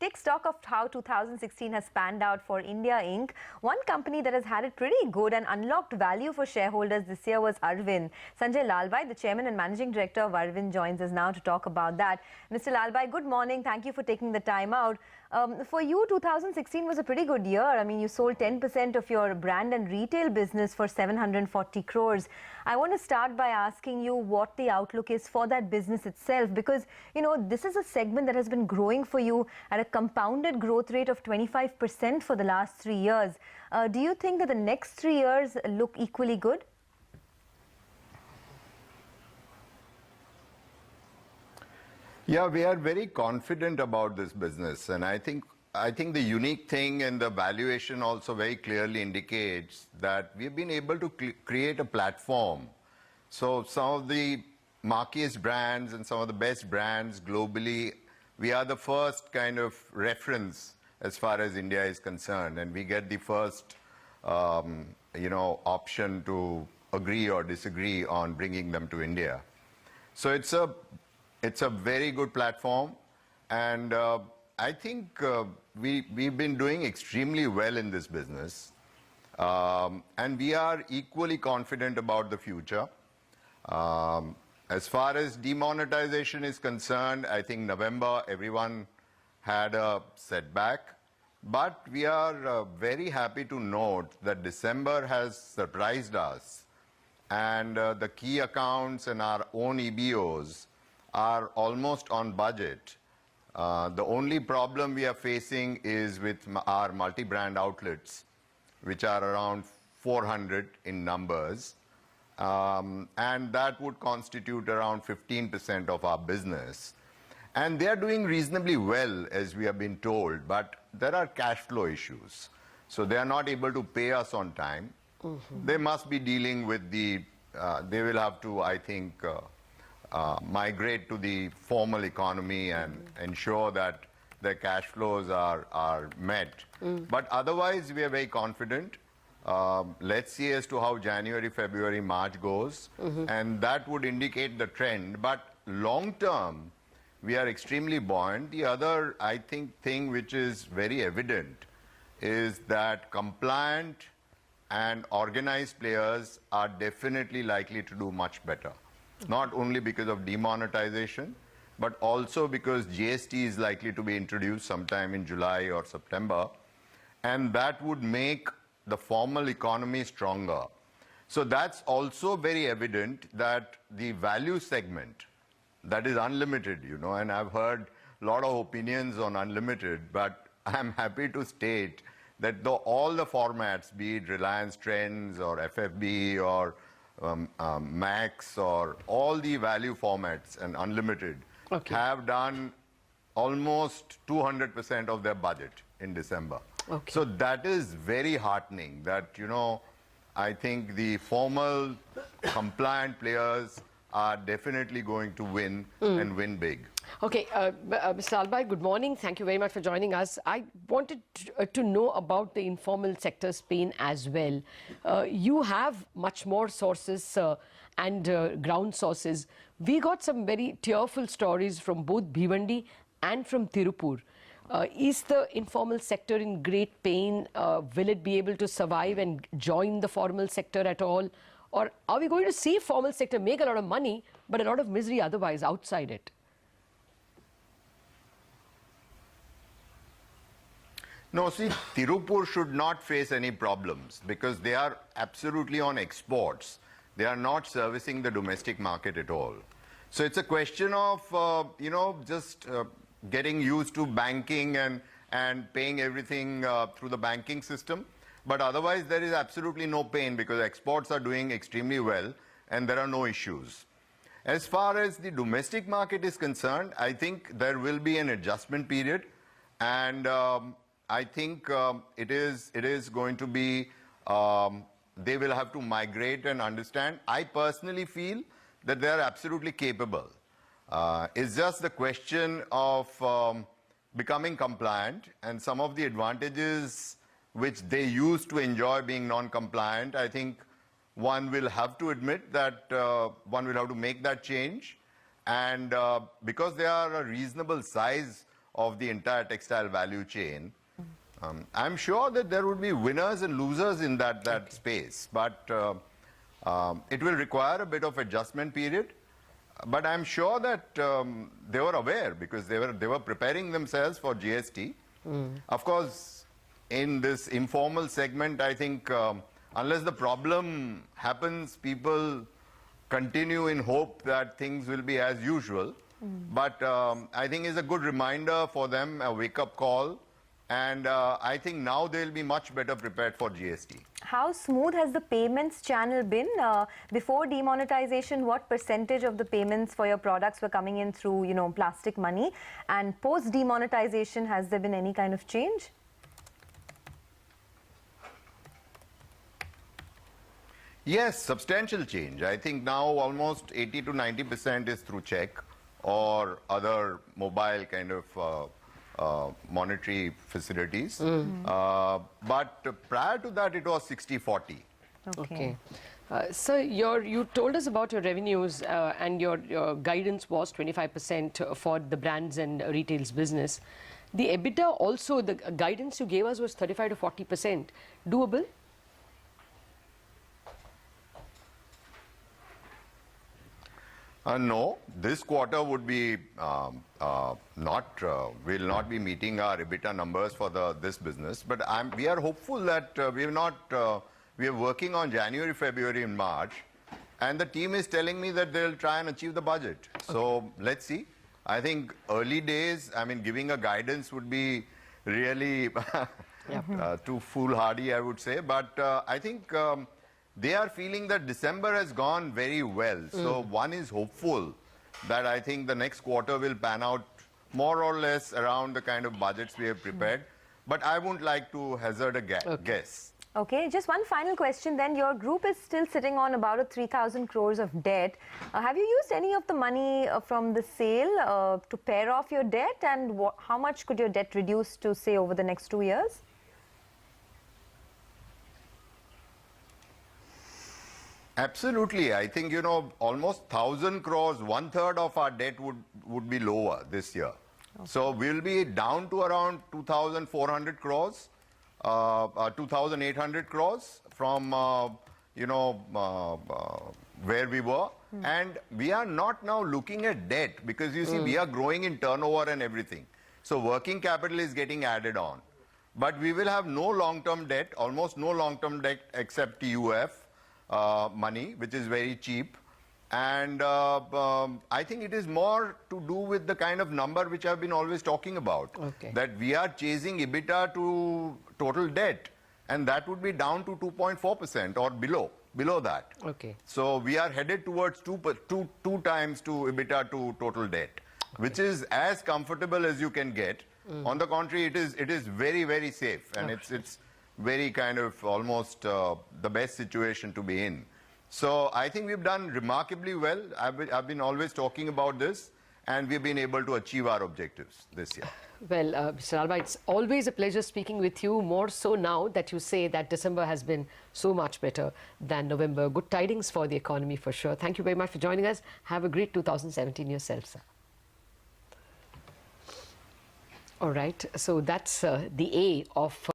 take stock of how 2016 has panned out for India Inc. One company that has had it pretty good and unlocked value for shareholders this year was Arvind. Sanjay Lalbhai, the chairman and managing director of Arvind, joins us now to talk about that. Mr. Lalbhai, good morning. Thank you for taking the time out. For you, 2016 was a pretty good year. I mean, you sold 10% of your brand and retail business for 740 crores. I want to start by asking you what the outlook is for that business itself, because, you know, this is a segment that has been growing for you at a compounded growth rate of 25% for the last 3 years. Do you think that the next 3 years look equally good? Yeah, we are very confident about this business, and I think the unique thing and the valuation also very clearly indicates that we've been able to create a platform. So some of the marqueest brands and some of the best brands globally, we are the first kind of reference as far as India is concerned, and we get the first option to agree or disagree on bringing them to India. So it's a very good platform, and I think we've been doing extremely well in this business, and we are equally confident about the future. As far as demonetization is concerned, I think November everyone had a setback, but we are very happy to note that December has surprised us, and the key accounts and our own EBOs are almost on budget. The only problem we are facing is with our multi-brand outlets, which are around 400 in numbers, and that would constitute around 15% of our business. And they are doing reasonably well, as we have been told, but there are cash flow issues. So they are not able to pay us on time. They must be dealing with they will have to, I think, migrate to the formal economy and ensure that their cash flows are met. But otherwise, we are very confident. Let's see as to how January, February, March goes, and that would indicate the trend. But long term, we are extremely buoyant. The other, I think, thing which is very evident is that compliant and organized players are definitely likely to do much better. Not only because of demonetization, but also because GST is likely to be introduced sometime in July or September, and that would make the formal economy stronger. So that's also very evident that the value segment, that is unlimited, and I've heard a lot of opinions on unlimited, but I'm happy to state that all the formats, be it Reliance Trends or FFB or Max or all the value formats and unlimited have done almost 200% of their budget in December. So that is very heartening that, I think the formal compliant players are definitely going to win and win big. Okay, Mr. Lalbhai, good morning. Thank you very much for joining us. I wanted to know about the informal sector's pain as well. You have much more sources and ground sources. We got some very tearful stories from both Bhivandi and from Tirupur. Is the informal sector in great pain? Will it be able to survive and join the formal sector at all? Or are we going to see formal sector make a lot of money, but a lot of misery otherwise outside it? No, see, Tirupur should not face any problems because they are absolutely on exports. They are not servicing the domestic market at all. So it's a question of, just getting used to banking and paying everything through the banking system. But otherwise, there is absolutely no pain because exports are doing extremely well and there are no issues. As far as the domestic market is concerned, I think there will be an adjustment period, and I think it is going to be, they will have to migrate and understand. I personally feel that they are absolutely capable. It's just the question of becoming compliant, and some of the advantages which they used to enjoy being non-compliant, I think one will have to admit that one will have to make that change. And because they are a reasonable size of the entire textile value chain. I'm sure that there would be winners and losers in that space, but it will require a bit of adjustment period. But I'm sure that they were aware because they were preparing themselves for GST. Of course, in this informal segment, I think unless the problem happens, people continue in hope that things will be as usual. But I think it's a good reminder for them, a wake-up call. And I think now they'll be much better prepared for GST. How smooth has the payments channel been? Before demonetization, what percentage of the payments for your products were coming in through, plastic money? And post demonetization, has there been any kind of change? Yes, substantial change. I think now almost 80 to 90% is through check or other mobile kind of monetary facilities. But prior to that, it was 60-40. Okay. So you told us about your revenues and your guidance was 25% for the brands and retails business. The EBITDA also, the guidance you gave us was 35 to 40%. Doable? No, this quarter would be will not be meeting our EBITDA numbers for this business. But we are hopeful that we are working on January, February, and March, and the team is telling me that they'll try and achieve the budget. So let's see. I think early days, giving a guidance would be really too foolhardy, I would say. But I think. They are feeling that December has gone very well. So one is hopeful that I think the next quarter will pan out more or less around the kind of budgets we have prepared. But I wouldn't like to hazard a guess. Okay, just one final question then. Your group is still sitting on about 3,000 crores of debt. Have you used any of the money from the sale to pay off your debt? And how much could your debt reduce to, say, over the next 2 years? Absolutely. I think, almost 1,000 crores, one-third of our debt would be lower this year. Okay. So we'll be down to around 2,400 crores, 2,800 crores from, where we were. And we are not now looking at debt because, you see, we are growing in turnover and everything. So working capital is getting added on. But we will have no long-term debt, almost no long-term debt except TUF. Money, which is very cheap, and I think it is more to do with the kind of number which I've been always talking about, that we are chasing EBITDA to total debt, and that would be down to 2.4% or below that. Okay. So we are headed towards two times to EBITDA to total debt, which is as comfortable as you can get. On the contrary, it is very, very safe, and it's very kind of almost the best situation to be in. So I think we've done remarkably well. I've been always talking about this, and we've been able to achieve our objectives this year. Well, Mr. Lalbhai, it's always a pleasure speaking with you, more so now that you say that December has been so much better than November. Good tidings for the economy for sure. Thank you very much for joining us. Have a great 2017 yourself, sir. All right, so that's the A of